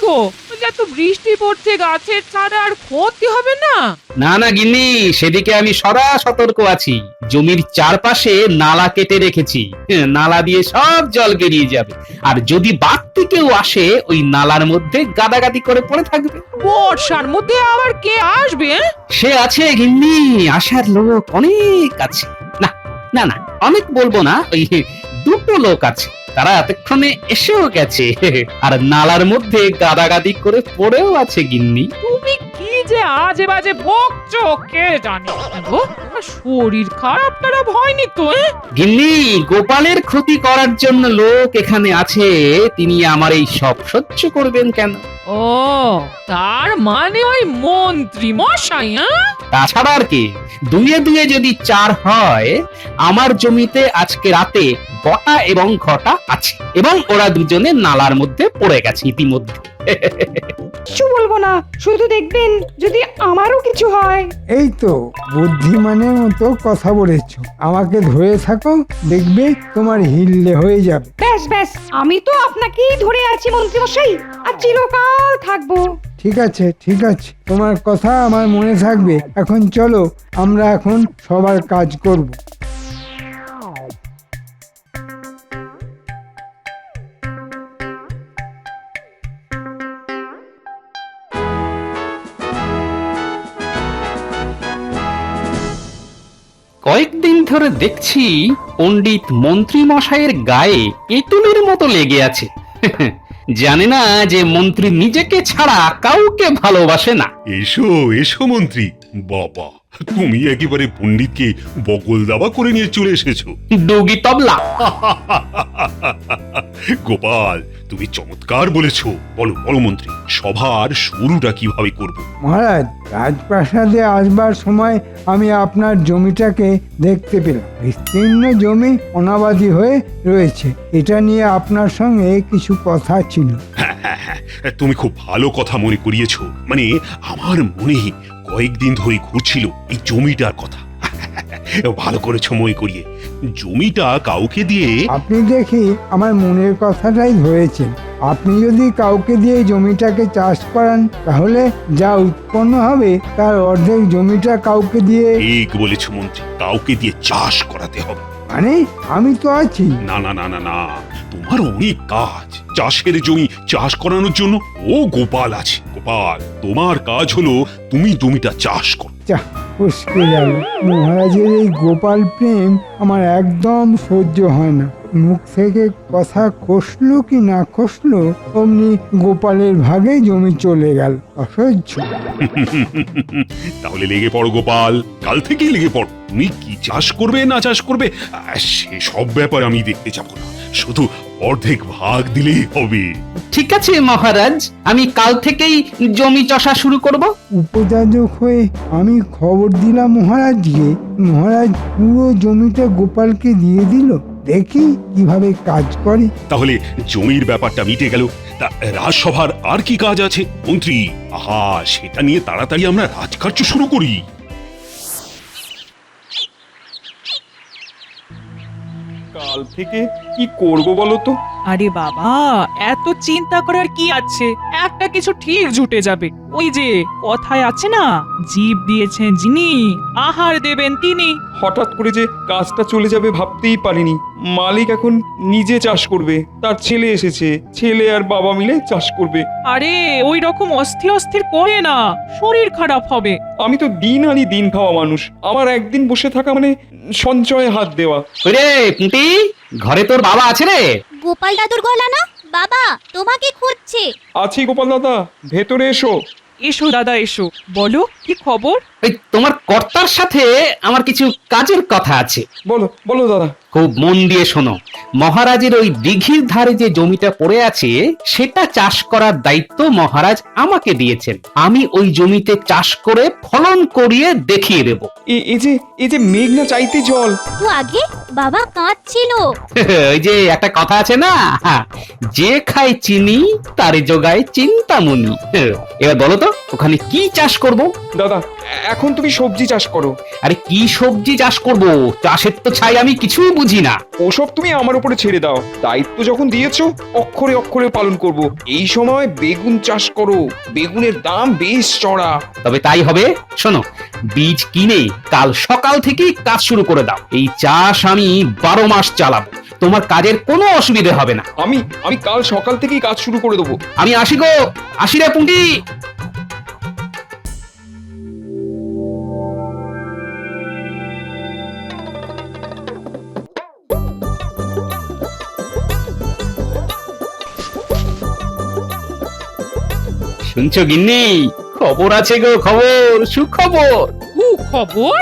গো, এত বৃষ্টি পড়ছে, গাছের ছাড়া আর ক্ষতি হবে না? না না গিন্নি, সেদিকে আমি সদা সতর্ক আছি। জমির চারপাশে নালা কেটে রেখেছি, নালা দিয়ে সব জল বেরিয়ে যাবে। আর যদি বাড়তি কেউ আসে, ওই নালার মধ্যে গাদাগাদি করে পড়ে থাকবে। বর্ষার মধ্যে আবার কে আসবে? সে আছে গিন্নি, আসার লোক অনেক আছে। না না না, অনেক বলবো না, ওই দুটো লোক আছে, তারা এতক্ষণে এসেও গেছে। আর নালার মধ্যে গাদাগাদি করে পড়েও আছে গিন্নি। তুমি কি যে আজে বাজে বকছো কে জানে। গো, শরীর খারাপ টারাপ হয়নি তো? গিন্নি, গোপালের ক্ষতি করার জন্য লোক এখানে আছে, তিনি আমার এই সব সহ্য করবেন কেন? ও, তার মানে ওই মন্ত্রী মশাই? তাছাড়া আর কি, দুয়ে দুয়ে যদি 4 হয়, আমার জমিতে আজকে রাতে বটা এবং ঘটা আছে, এবং ওরা দুজনে নালার মধ্যে পড়ে গেছে ইতিমধ্যে। কিছু বলবো না, শুধু দেখবেন যদি আমারও কিছু হয়। এই তো বুদ্ধিমানের মতো কথা বলেছো, আমাকে ধরে থাকো, দেখবে তোমার হিললে হয়ে যাবে। ব্যাস ব্যাস, আমি তো আপনাকেই ধরে আছি মন্ত্রী মশাই, আর চিরকাল থাকবো। ঠিক আছে ঠিক আছে, তোমার কথা আমার মনে থাকবে। এখন চলো, আমরা এখন সবার কাজ করব। কয়েকদিন ধরে দেখছি পণ্ডিত মন্ত্রী মশাইয়ের গায়ে এঁতুলের মতো লেগে আছে। জানে না যে মন্ত্রী নিজেকে ছাড়া কাউকে ভালোবাসে না। এসো এসো মন্ত্রী, বাবা তুমি একেবারে পণ্ডিতকে বগল দাবা করে নিয়ে চলে এসেছো। ডুগি তবলা। গোপাল, তুমি চমৎকার বলেছো। বলো বলো মন্ত্রী, সভার শুরুটা কিভাবে করব? মহারাজ, রাজপ্রাসাদে আসবার সময় আমি আপনার জমিটাকে দেখতে পেলাম। বিস্তীর্ণ জমি অনাবাদি হয়ে রয়েছে, এটা নিয়ে আপনার সঙ্গে কিছু কথা ছিল। হ্যাঁ হ্যাঁ হ্যাঁ, তুমি খুব ভালো কথা মনে করিয়েছো। মানে আমার মনে কয়েকদিন ধরে ঘুরছিল এই জমিটার কথা। ভালো করেছো মনে করিয়ে। জমিটা কাউকে দিয়ে আপনি দেখি আমার মনের কথাটাই ধরেছেন। আপনি যদি কাউকে দিয়ে জমিটাকে চাষ করান, তাহলে যা উৎপন্ন হবে তার অর্ধেক জমিটা কাউকে দিয়ে। ঠিক বলেছো মন্ত্রী, কাউকে দিয়ে চাষ করাতে হবে। মানে আমি তো আছি। না না না না না, তোমার অনেক কাজ। চাষের জমি চাষ করানোর জন্য ও গোপাল আছে। গোপাল, তোমার কাজ হলো তুমি জমিটা চাষ করো। চাহ, উস্কে গেল। মহারাজের এই গোপাল প্রেম আমার একদম সহ্য হয় না। মুখ থেকে কথা খসলো কি না খসলো, অমনি গোপালের ভাগে জমি চলে গেল। অসহ্য। তাহলে লেগে পড়ো গোপাল, কাল থেকেই লেগে পড়ো। তুমি কি চাষ করবে না চাষ করবে সে সব ব্যাপার আমি দেখতে যাব না, শুধু অর্ধেক ভাগ দিলেই হবে। ঠিক আছে মহারাজ, আমি কাল থেকেই জমি চষা শুরু করব। উপযাজক হয়ে আমি খবর দিলাম মহারাজকে। মহারাজ পুরো জমিটা গোপালকে দিয়ে দিল। দেখি কিভাবে কাজ করে। তাহলে জমির ব্যাপারটা মিটে গেল। তা রাজসভার আর কি কাজ আছে মন্ত্রী? আহা, সেটা নিয়ে তাড়াতাড়ি আমরা রাজকার্য শুরু করি। কাল থেকে কি করব বলো তো? আরে বাবা, এত চিন্তা করার কি আছে, একটা কিছু ঠিক জুটে যাবে। ওই যে কথায় আছে না, জীব দিয়েছেন যিনি, আহার দেবেন তিনি। হঠাৎ করে যে কাজটা চলে যাবে ভাবতেই পারিনি। মালিক এখন নিজে চাষ করবে, তার ছেলে এসেছে, ছেলে আর বাবা মিলে চাষ করবে। আরে ওই রকম অস্থির অস্থির করে না, শরীর খারাপ হবে। আমি তো দিন আনি দিন খাওয়া মানুষ, আমার একদিন বসে থাকা মানে সঞ্চয়ে হাত দেওয়া। রে পুঁটি, ঘরে তোর বাবা আছে রে? গোপাল দাদুর গলা না? বাবা তোমাকে খুঁজছে। আছি গোপাল দাদা, ভেতরে এসো। এসো দাদা এসো, বলো কি খবর? ওই তোমার কর্তার সাথে আমার কিছু কাজের কথা আছে। বলো বলো দাদা। খুব মন দিয়ে শোনো। মহারাজের ওই দিঘির ধারে যে জমিটা পড়ে আছে, সেটা চাষ করার দায়িত্ব মহারাজ আমাকে দিয়েছেন। আমি ওই জমিতে চাষ করে ফলন করিয়ে দেখিয়ে দেব। এই যে মেঘ না চাইতে জল। তো আগে বাবা কাঁদছিল। ওই যে একটা কথা আছে না, যে খায় চিনি তারে জোগায় চিন্তামণি। এবার বলো তো, ওখানে কি চাষ করব? দাদা, এখন তুমি সবজি চাষ করো। আরে কি সবজি চাষ করব? চাষের তো ছাই আমি কিছুই বুঝি না। ওসব তুমি আমার উপরে ছেড়ে দাও, দায়িত্ব যখন দিয়েছো অক্ষরে অক্ষরে পালন করব। এই সময় বেগুন চাষ করো, বেগুনের দাম বেশ চড়া। তবে তাই হবে। শোনো, বীজ কিনে কাল সকাল থেকেই কাজ শুরু করে দাও। এই চাষ আমি 12 মাস চালাবো, তোমার কাজের কোনো অসুবিধে হবে না। আমি কাল সকাল থেকেই কাজ শুরু করে দেবো। আমি আসি গো, আসি রে পুঁটি। শুনছো গিন্নি, খবর আছে গো, খবর, সুখবর। খবর?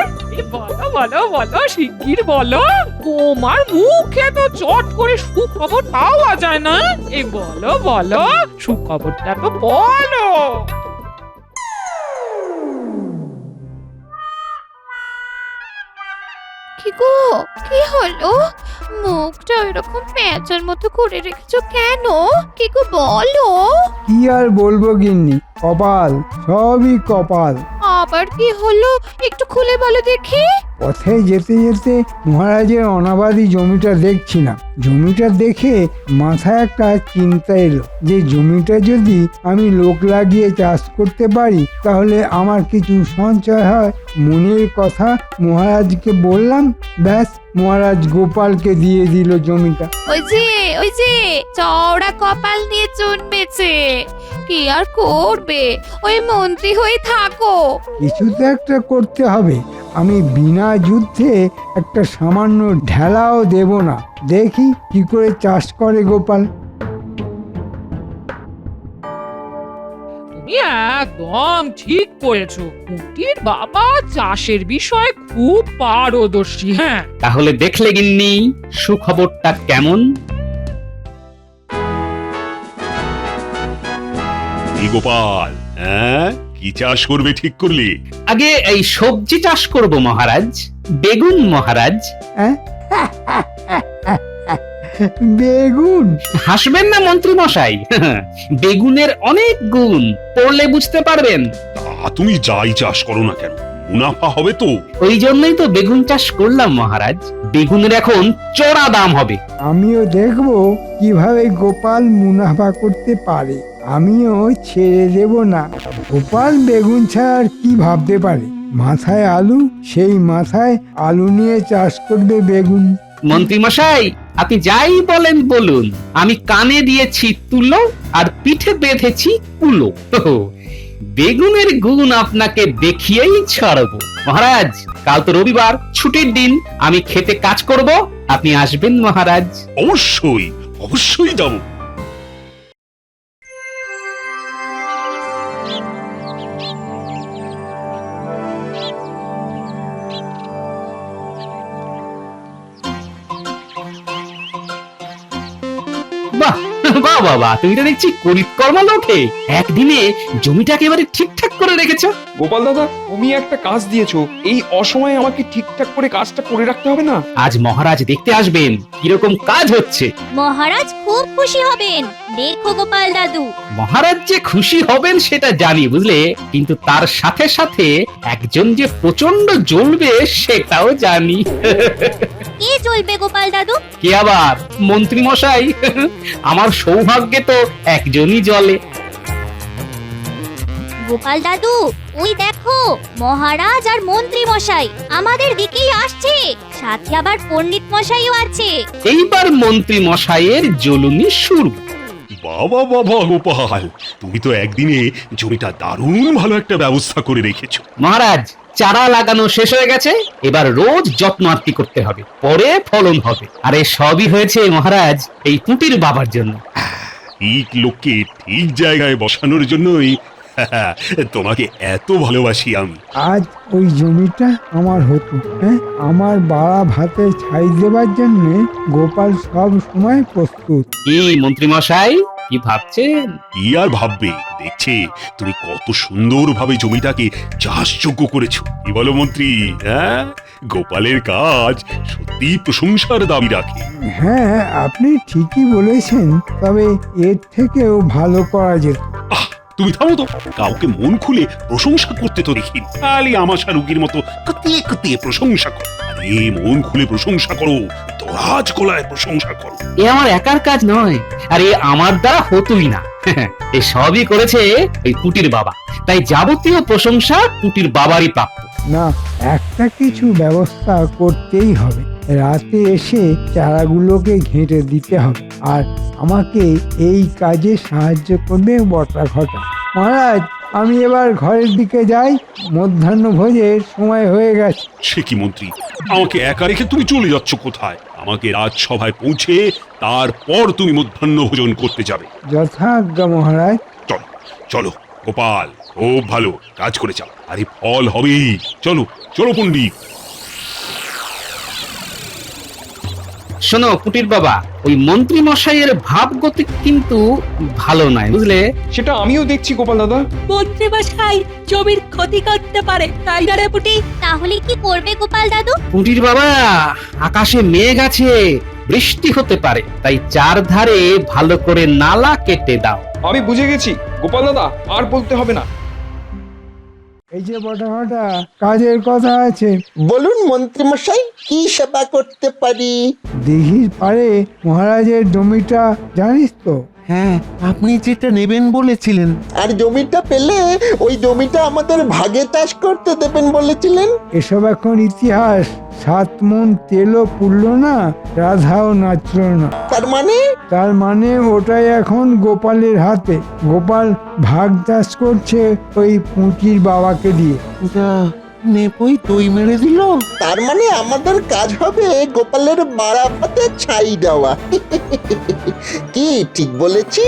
বলো বলো বলো, শিগগির বলো। তোমার মুখে তো চট করে সুখবর পাওয়া যায় না। এই বলো বলো, সুখবরটা তো বলো। কি গো, কি হলো? মুখটা এরকম পেঁচার মতো করে রেখেছো কেন? কি গো বলো। কি আর বলবো গিন্নি, কপাল, সবই কপাল। আবার কি হলো একটু খুলে বলো দেখি। পথে যেতে যেতে মহারাজের অনাবাদি জমিটা দেখছিলাম। জমিটা দেখে মাথায় একটা চিন্তা এলো যে জমিটা যদি আমি লোক লাগিয়ে চাষ করতে পারি তাহলে আমার কিছু সঞ্চয় হয়। মনের কথা মহারাজকে বললাম, ব্যাস, মহারাজ গোপালকে দিয়ে দিল জমিটা। ওই যে চওড়া কপাল নিয়ে জন্মেছে, কি আর করবে, ওই মন্ত্রী হয়ে থাকো। কিছু তো একটা করতে হবে। আমি বিনা যুদ্ধে একটা সামান্য ঢেলাও দেব না। দেখি কি করে চাষ করে গোপাল। তুমি একদম ঠিক করেছো। কুটির বাবা চাষের বিষয়ে খুব পারদর্শী। হ্যাঁ, তাহলে দেখলে গিন্নি সুখবরটা কেমন? এই গোপাল, হ্যাঁ, কি চাষ করবে ঠিক করলি? আগে এই সবজি চাষ করব মহারাজ, বেগুন মহারাজ। হ্যাঁ? বেগুন? হাসবেন না মন্ত্রী মশাই, বেগুনের অনেক গুণ, পড়লে বুঝতে পারবেন। তা তুমি যাই চাষ করো না কেন, মুনাফা হবে তো। ওই জন্যই তো বেগুন চাষ করলাম মহারাজ। বেগুনের এখন চড়া দাম হবে। আমিও দেখব কিভাবে গোপাল মুনাফা করতে পারে। আমিও ছেড়ে দেব না। গোপাল বেগুন ছাড়া আর কি ভাবতে পারে? মাথায় আলু, সেই মাথায় আলু নিয়ে চাষ করবে বেগুন। মন্ত্রী মশাই, আপনি যাই বলেন বলুন, আমি কানে দিয়েছি তুলো আর পিঠে বেঁধেছি কুলো। বেগুনের গুণ আপনাকে দেখিয়েই ছাড়বো। মহারাজ, কাল তো রবিবার, ছুটির দিন, আমি খেতে কাজ করব, আপনি আসবেন মহারাজ। অবশ্যই অবশ্যই যাবো। বাহ বাহ বাবা, তুমি তো দেখছি করিতকর্মা লোকে, একদিনে জমিটা একেবারে ঠিকঠাক করে রেখেছো। গোপাল দাদা, তুমি একটা কাজ দিয়েছো, এই অসময়ে আমাকে ঠিকঠাক করে কাজটা করে রাখতে হবে না? আজ মহারাজ দেখতে আসবেন কিরকম কাজ হচ্ছে। মহারাজ খুব খুশি হবেন, দেখো গোপাল দাদু। মহারাজ যে খুশি হবেন সেটা জানি বুঝলে, কিন্তু তার সাথে সাথে একজন যে প্রচন্ড জ্বলবে সেটাও জানি। কে চলবে গোপাল দাদু? কে আবার? মন্ত্রী মশাই। আমার সৌভাগ্যে তো একজনই জ্বলে। গোপাল দাদু, ওই দেখো মহারাজ আর মন্ত্রী মশাই আমাদের দিকেই আসছে, সাথে আবার পণ্ডিত মশাইও আছে। এইবার মন্ত্রী মশাইয়ের জ্বলুনি শুরু। বাবা বাবা গোপাল, তুমি তো একদিনে জমিটা দারুণ ভালো একটা ব্যবস্থা করে রেখেছো। মহারাজ, চারা লাগানো শেষ হয়ে গেছে, এবার রোজ যত্ন আত্তি করতে হবে, পরে ফলন হবে। আর এ সবই হয়েছে মহারাজ এই পুঁটির বাবার জন্য। ঠিক লোককে ঠিক জায়গায় বসানোর জন্যই তোমাকে এত ভালোবাসি আমি। আজ ওই জমিটা আমার হতো, হ্যাঁ, আমার বাড়া ভাতে ছাই দেবার জন্য গোপাল সব সময় প্রস্তুত। কি মন্ত্রী মশাই, কি ভাবছেন? কি আর ভাববে, দেখছে তুমি কত সুন্দরভাবে জমিটাকে চাষযোগ্য করেছো। কি বলো মন্ত্রী? হ্যাঁ, গোপালের কাজ সত্যি প্রশংসার দাবি রাখে। হ্যাঁ, আপনি ঠিকই বলেছেন, তবে এর থেকেও ভালো করা যেত। তুমি থামো তো, কাউকে মন খুলে প্রশংসা করতে তো দেখি খালি আমাশা রুগীর মতো কতিয়ে কতিয়ে প্রশংসা করো। আরে মন খুলে প্রশংসা করো, দরাজ গলায় প্রশংসা করো। এ আমার একার কাজ নয়, আর এ আমার দ্বারা হতোই না। এ সবই করেছে ওই কুটির বাবা, তাই যাবতীয় প্রশংসা কুটির বাবারই প্রাপ্য। না, একটা কিছু ব্যবস্থা করতেই হবে। রাতে এসে চারাগুলোকে ঘেঁটে দিতে হবে, আর আমাকে এই কাজে সাহায্য করবে বটা ঘটা। মহারাজ, আমি এবার ঘরের দিকে যাই, মধ্যাহ্ন ভোজের সময় হয়ে গেছে। সে কি মন্ত্রী, আমাকে একা রেখে তুমি চলে যাচ্ছ কোথায়? আমাকে রাজসভায় পৌঁছে তারপর তুমি মধ্যাহ্ন ভোজন করতে যাবে। যথাজ্ঞা মহারাজ। চলো চলো গোপাল, খুব ভালো কাজ করে যাও, আরে ফল হবেই। চলো চলো পণ্ডিত। শোনো কুটির বাবা, ওই মন্ত্রী মশাইয়ের ভাবগতি কিন্তু ভালো নয়, বুঝলে? সেটা আমিও দেখছি গোপাল দাদা। মন্ত্রী মশাই জমির ক্ষতি করতে পারে, তাই না রে পুটি? তাহলে কি করবে গোপাল দাদু? কুটির বাবা, আকাশে মেঘ আছে, বৃষ্টি হতে পারে, তাই চারধারে ভালো করে নালা কেটে দাও। আমি বুঝে গেছি গোপাল দাদা, আর বলতে হবে না। এই যে বটা ঘটা, কাজের কথা আছে। বলুন মন্ত্রীমশাই, কি সেবা করতে পারি? দিঘির পারে মহারাজের জমিটা জানিস তো? হ্যাঁ, আপনি যেটা নেবেন বলেছিলেন। আর জমিটা পেলে ওই জমিটা আমাদের ভাগে চাষ করতে দেবেন বলেছিলেন। এসব এখন ইতিহাস। 7 মণ তেলও পুড়ল না, রাধাও নাচল না। তার মানে ওটাই এখন গোপালের হাতে। গোপাল ভাগ চাষ করছে ওই পুঁটির বাবাকে দিয়ে। যা, নেপই দই মেরে দিল। তার মানে আমাদের কাজ হবে গোপালের বাড়াপাতে ছাই দেওয়া। কি ঠিক বলেছি?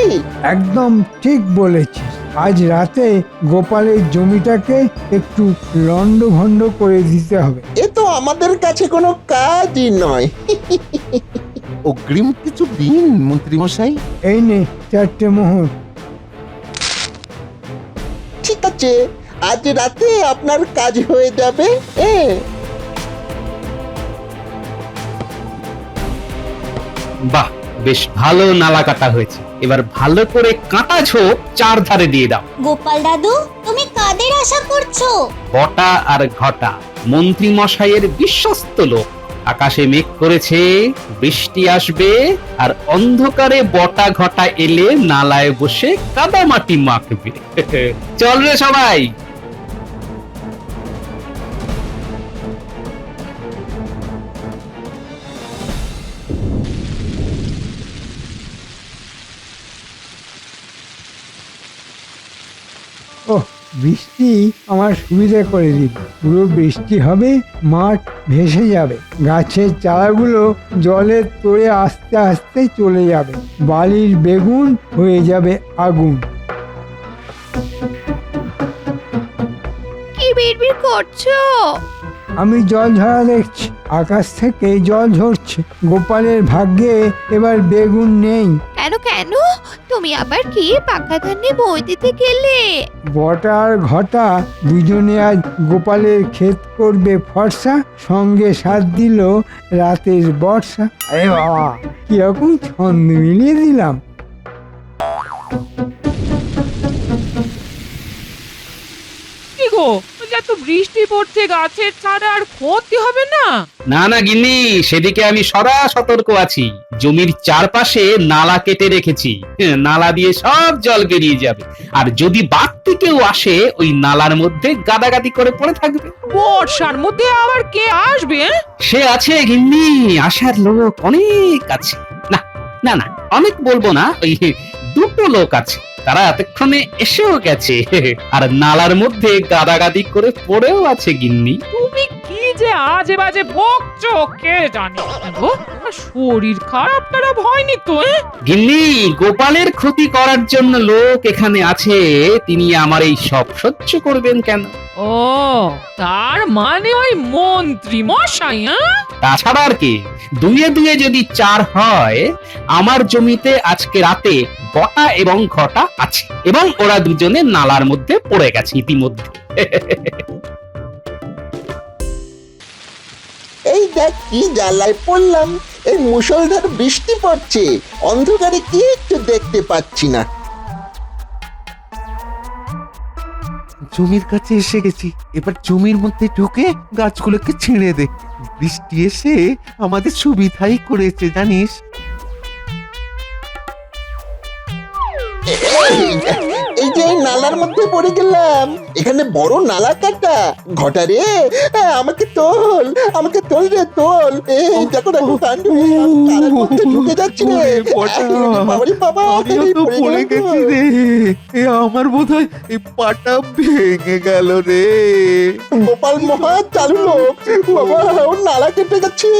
একদম ঠিক বলেছিস। আজ রাতে গোপালের জমিটাকে একটু লন্ডভন্ড করে দিতে হবে। এ তো আমাদের কাছে কোনো কাজই নয়। অগ্রিম কিছু দিন মন্ত্রী মশাই। এই নে 4টে মোহর। ঠিক আছে, আজ রাতে আপনার কাজ হয়ে যাবে। বাহ, বেশ ভালো নালা কাটা হয়েছে। এবার ভালো করে কাঁটা ঝোপ চারধারে দিয়ে দাও। গোপাল দাদু, তুমি কাদের আশা করছো? বটা আর ঘটা মন্ত্রী মশাইয়ের বিশ্বস্ত লোক। আকাশে মেঘ করেছে, বৃষ্টি আসবে, আর অন্ধকারে বটা ঘটা এলে নালায় বসে কাদামাটি মাখবে। চল রে সবাই। ওহ, বৃষ্টি আমার সুবিধে করে দিল। পুরো বৃষ্টি হবে, মাঠ ভেসে যাবে, গাছের চারাগুলো জলে তোড়ে আস্তে আস্তে চলে যাবে, বালির বেগুন হয়ে যাবে আগুন। কি বিড়বিড় করছো? আমি জল ঝরা দেখছি, আকাশ থেকে জল ঝরছে। গোপালের ভাগ্যে এবার বেগুন নেই। কেন কেন? তুমি আবার কি পাকা ধানে বই দিতে গেলে? বটা আর ঘটা দুজনে আজ গোপালের ক্ষেত করবে ফর্সা, সঙ্গে সাথ দিল রাতের বর্ষা। আরে বাবা, কিরকম ছন্দ মিলিয়ে দিলাম। কি গো, এত বৃষ্টি পড়ছে, গাছের ছাড়া আর ক্ষতি হবে না? না না গিন্নি, সেদিকে আমি সদা সতর্ক আছি। জমির চারপাশে নালা কেটে রেখেছি, নালা দিয়ে সব জল বেরিয়ে যাবে। আর যদি বাড়তি কেউ আসে, ওই নালার মধ্যে গাদাগাদি করে পড়ে থাকবে। বর্ষার মধ্যে আবার কে আসবে? সে আছে গিন্নি, আসার লোক অনেক আছে। না না না, অনেক বলবো না, ওই 2টো লোক আছে, তারা এতক্ষণে এসেও গেছে, আর নালার মধ্যে গাদাগাদি করে পড়েও আছে গিন্নি। তুমি কি যে আজে বাজে বকছো কে জানে। গো, শরীর খারাপ টারাপ হয়নি তো? গিন্নি, গোপালের ক্ষতি করার জন্য লোক এখানে আছে, তিনি আমার এই সব সহ্য করবেন কেন? ও, তার মানে ওই মন্ত্রী মশাই? তাছাড়া আর কি, 2 2 যদি 4 হয়, আমার জমিতে আজকে রাতে বটা এবং ঘটা আছে, এবং ওরা দুজনে নালার মধ্যে পড়ে গেছে ইতিমধ্যে। এই দেখ কি জ্বালায় পড়লাম। এই মুষলধার বৃষ্টি পড়ছে, অন্ধকারে কিচ্ছু দেখতে পাচ্ছি না। জমির কাছে এসে গেছি। এবার জমির মধ্যে ঢুকে গাছগুলোকে ছিঁড়ে দে। বৃষ্টি এসে আমাদের সুবিধাই করেছে জানিস। এই যে নালার মধ্যে পড়ে গেলাম, এখানে বড় নালা কাটা। ঘটা রে, আমাকে তোল, আমাকে তোল রে তোল। এই দেখো দেখো কাণ্ড, আমি নালার মধ্যে ঢুকে যাচ্ছি রে। বাবারে বাবা, আমিও তো পড়ে গেছি রে। আমার বোধহয় এই পাটা ভেঙে গেল রে। গোপাল মহা চালু লোক, বাবা ওর নালা কেটে গেছে।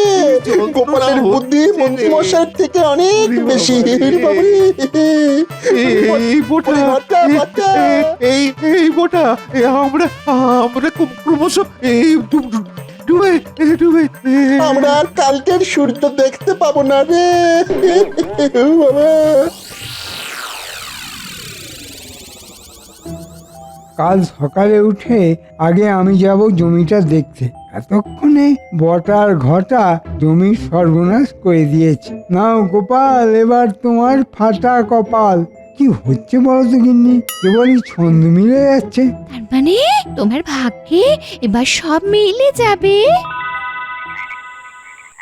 গোপালের বুদ্ধি মন্ত্রী মশাইয়ের থেকে অনেক বেশি। বাবারে এই বোটা, এই বোটা, আমরা ক্রমশ এই ডুবে ডুবে আমরা আর কালকের সূর্য দেখতে পাবো না রে বাবা। কাল সকালে উঠে আগে আমি যাব জমিটা দেখতে। এতক্ষণে বটা আর ঘটা জমির সর্বনাশ করে দিয়েছে। নাও গোপাল, এবার তোমার ফাটা কপাল। কি হচ্ছে বলো তো গিন্নি, কেবলই ছন্দ মিলে যাচ্ছে। তার মানে তোমার ভাগ্যে এবার সব মিলে যাবে।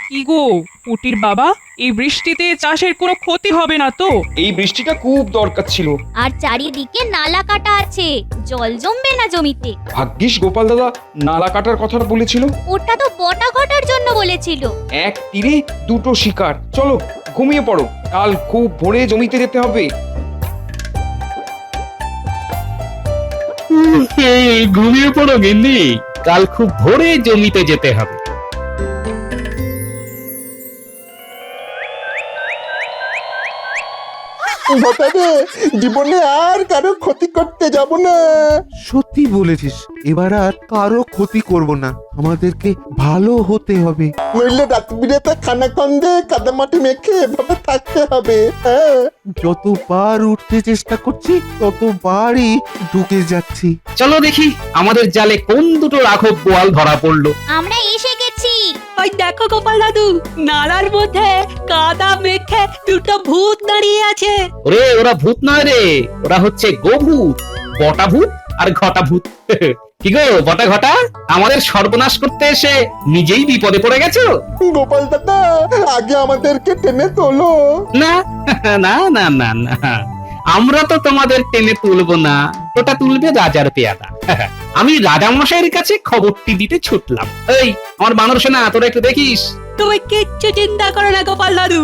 কি গো পুটির বাবা, এই বৃষ্টিতে চাষের কোনো ক্ষতি হবে না তো? এই বৃষ্টিটা খুব দরকার ছিল। আর চারিদিকে নালা কাটা আছে, জল জমবে না জমিতে। ভাগ্যিস গোপাল দাদা নালা কাটার কথাটা বলেছিল। ওটা তো বটা ঘটার জন্য বলেছিল। এক তীরে দুটো শিকার। চলো ঘুমিয়ে পড়ো, কাল খুব ভোরে জমিতে যেতে হবে। ঘুমিয়ে পড়ো গিন্নি, কাল খুব ভোরে জমিতে যেতে হবে। ঘটা রে, জীবনে আর কারো ক্ষতি করতে যাব না। সত্যি বলেছিস, এবার আর কারো ক্ষতি করব না। আমাদেরকে ভালো হতে হবে। নইলে রাত বিরেতে খানা খন্দে কাদা মাটি মেখে এভাবে থাকতে হবে। হ্যাঁ, যতবার উঠতে চেষ্টা করছি ততবারই ঢুকে যাচ্ছি। চলো দেখি আমাদের জালে কোন দুটো রাঘব বোয়াল ধরা পড়লো। আমরা এসে গেছি। ওই দেখো গোপাল দাদু, নালার মধ্যে কাদা মেখে দুটো ভূত দাঁড়িয়ে আছে। ওরে ওরা ভূত নয় রে, ওরা হচ্ছে গোভূত, বটা ভূত আর ঘটা ভূত। কি গো বটা ঘটা, আমাদের সর্বনাশ করতে এসে নিজেই বিপদে পড়ে গেছো। গোপাল দাদা আগে আমাদেরকে টেনে তোলো। না না না না না, আমরা তো তোমাদের টেনে তুলবো না, ওটা তুলবে রাজার পেয়াদা। আমি রাজা মশাইয়ের কাছে খবরটি দিতে ছুটলাম। এই আমার বানর সেনা, তোরা একটু দেখিস। তুমি কিচ্ছু চিন্তা করো না গোপাল দাদু,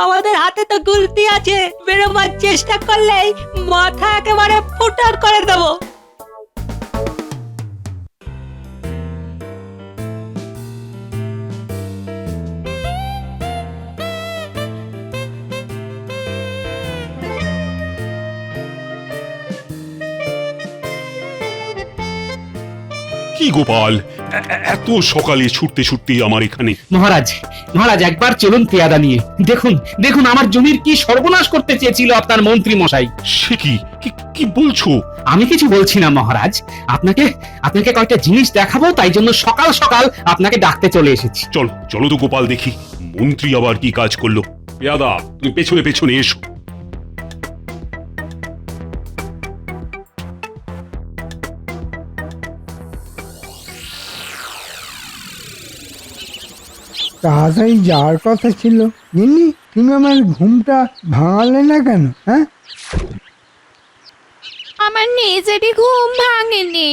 আমাদের হাতে তো গুলতি আছে। বেরোবার চেষ্টা করলেই মাথা একেবারে ফুটার করে দেবো। কি গোপাল, এত সকালে ছুটতে ছুটতে আমার এখানে? মহারাজ মহারাজ একবার চলুন পেয়াদা নিয়ে। দেখুন দেখুন আমার জমির কি সর্বনাশ করতে চেয়েছিল আপনার মন্ত্রী মশাই। সে কি কি বলছো? আমি কিছু বলছি না মহারাজ, আপনাকে আপনাকে কয়েকটা জিনিস দেখাবো, তাই জন্য সকাল সকাল আপনাকে ডাকতে চলে এসেছি। চলো চলো তো গোপাল, দেখি মন্ত্রী আবার কি কাজ করলো। পেয়াদা তুমি পেছনে পেছনে এসো। তাড়াতাড়ি যাওয়ার কথা ছিল। গিন্নি, তুমি আমার ঘুমটা ভাঙালে না কেন? হ্যাঁ, আমার নিজেরই ঘুম ভাঙেনি।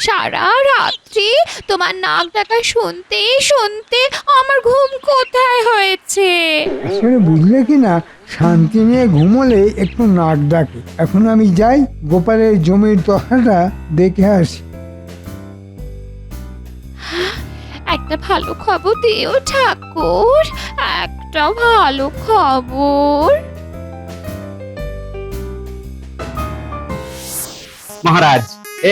সারা রাত্রি তোমার নাক ডাকা শুনতে শুনতে আমার ঘুম কোথায় হয়েছে। আসলে বুঝলে কি না, শান্তি নিয়ে ঘুমোলে একটু নাক ডাকে। এখন আমি যাই, গোপালের জমির দশাটা দেখে আসি। একটা ভালো খবর দিও ঠাকুর, একটা ভালো খবর। মহারাজ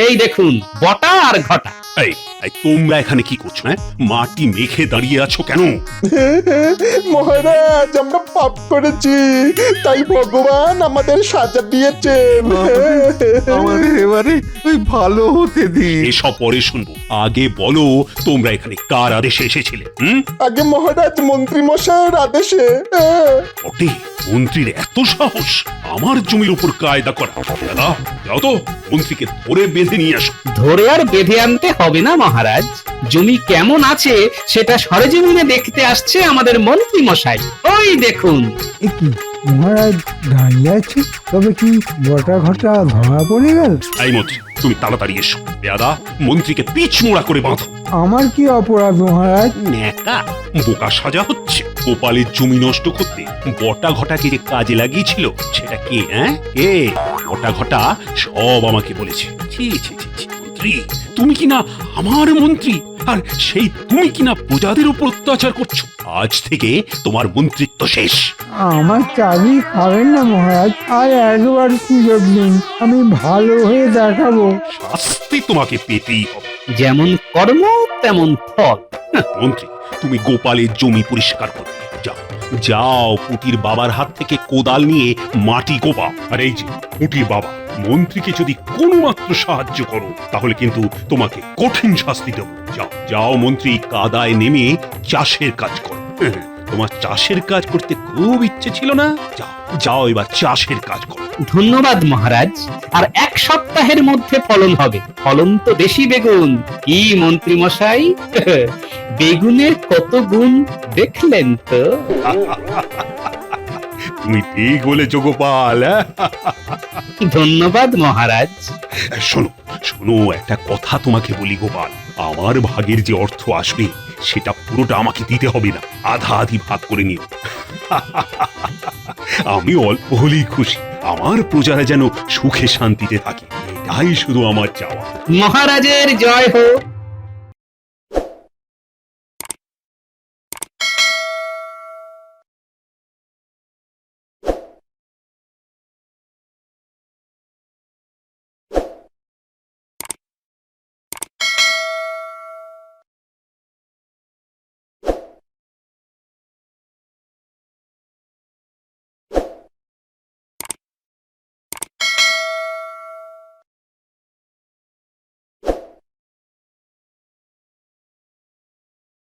এই দেখুন বটা আর ঘটা। এই এই তোমরা এখানে কি করছো? হ্যাঁ, মাটি মেখে দাঁড়িয়ে আছো কেন? মহারাজ আমরা পাপ করেছি, তাই ভগবান আমাদের সাজা দিয়েছেন। আমাদের এবারে ওই ভালো হতে দিন। এসব পরে শুনবো, আগে বলো তোমরা এখানে কার আদেশে এসেছিলে? আগে মহারাজ মন্ত্রী মশাইয়ের আদেশে। বটে, মন্ত্রীর এত সাহস আমার জমির উপর কায়দা করা। দাদা যাও তো, মন্ত্রীকে ধরে বেঁধে নিয়ে আসো। ধরে আর বেঁধে আনতে হবে না মহারাজ, জমি কেমন আছে সেটা সরেজমিনে দেখতে আসছে আমাদের মন্ত্রী মশাই। ওই দেখুন। এ কি মহারাজ দাঁড়িয়ে আছে? তবে কি বটা ঘটা ধরা পড়ে গেল? এই মন্ত্রী, তুমি তাড়াতাড়ি এসো। পেয়াদা, মন্ত্রীকে পিছ মোড়া করে বাঁধো। আমার কি অপরাধ মহারাজ? ন্যাকা বোকা সাজা হচ্ছে। গোপালের জমি নষ্ট করতে বটা ঘটাকে যে কাজে লাগিয়েছিল সেটা কে? কে? বটা ঘটা সব আমাকে বলেছে। ছি ছি ছি ছি, মন্ত্রী তুমি কিনা আমার মন্ত্রী, আর সেই তুমি কিনা প্রজাদের উপর অত্যাচার করছো। আজ থেকে তোমার মন্ত্রিত্ব শেষ। আমার চাবি খাবেন না মহারাজ, আর একবার সুযোগ দিন, আমি ভালো হয়ে দেখাবো। শাস্তি তোমাকে পেতেই হবে। যেমন কর্ম তেমন ফল। মন্ত্রী, তুমি গোপালের জমি পরিষ্কার করবে। যাও যাও, পুটির বাবার হাত থেকে কোদাল নিয়ে মাটি কোপা। আর এই যে পুটির বাবা, মন্ত্রীকে যদি কোনো মাত্র সাহায্য করো তাহলে কিন্তু তোমাকে কঠিন শাস্তি দেব। যাও যাও মন্ত্রী, কাদায় নেমে চাষের কাজ করো। তোমার চাষের কাজ করতে খুব ইচ্ছে ছিল না? যাও যাও, এবার চাষের কাজ করো। ধন্যবাদ মহারাজ, আর 1 সপ্তাহের মধ্যে ফলন হবে। ফলন তো দেশি বেগুন। কি মন্ত্রী মশাই, বেগুনের কত গুণ দেখলেন তো? তুমি ঠিক বলেছো গোপাল। ধন্যবাদ মহারাজ। শোনো শোনো, একটা কথা তোমাকে বলি গোপাল, আমার ভাগের যে অর্থ আসবে সেটা পুরোটা আমাকে দিতে হবে না, আধা আধি ভাগ করে নিও। আমি অল্প হলেই খুশি, আমার প্রজারা যেন সুখে শান্তিতে থাকে, এটাই শুধু আমার চাওয়া। মহারাজের জয় হোক।